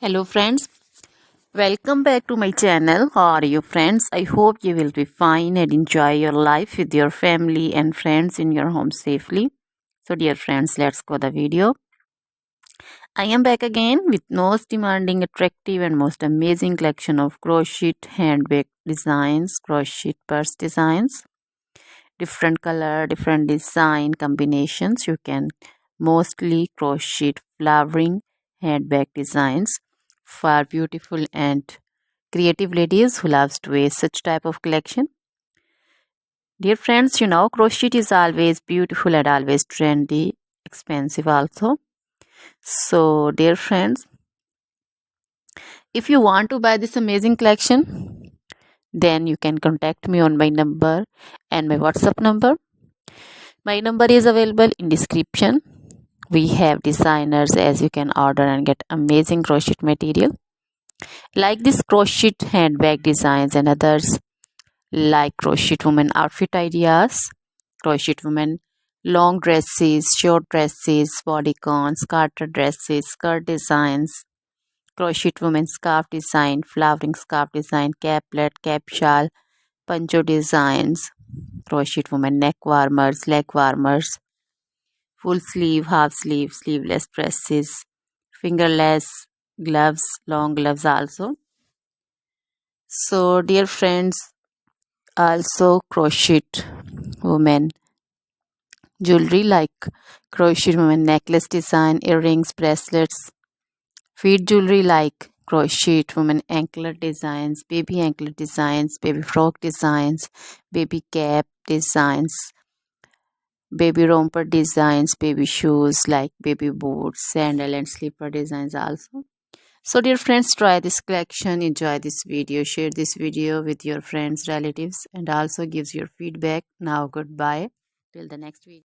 Hello friends, welcome back to my channel. How are you friends? I hope you will be fine and enjoy your life with your family and friends in your home safely. So dear friends, let's go the video. I am back again with most demanding, attractive and most amazing collection of crochet handbag designs, crochet purse designs, different color, different design combinations. You can mostly crochet flowering handbag designs for beautiful and creative ladies who loves to wear such type of collection. Dear friends, crochet is always beautiful and always trendy, expensive also. So dear friends, if you want to buy this amazing collection, then you can contact me on my number and my WhatsApp number. My number is available in description. We have designers as you can order and get amazing crochet material like this crochet handbag designs and others like crochet woman outfit ideas, crochet woman long dresses, short dresses, bodycons, garter dresses, skirt designs, crochet woman scarf design, flowering scarf design, caplet, cap shawl, poncho designs, crochet woman neck warmers, leg warmers, full sleeve, half sleeve, sleeveless dresses, fingerless gloves, long gloves also. So dear friends, also crochet women jewelry like crochet women necklace design, earrings, bracelets, feet jewelry like crochet women anklet designs, baby frock designs, baby cap designs, baby romper designs, baby shoes like baby boots, sandal and slipper designs also. So dear friends, try this collection, enjoy this video, share this video with your friends, relatives and also gives your feedback. Now goodbye till the next video.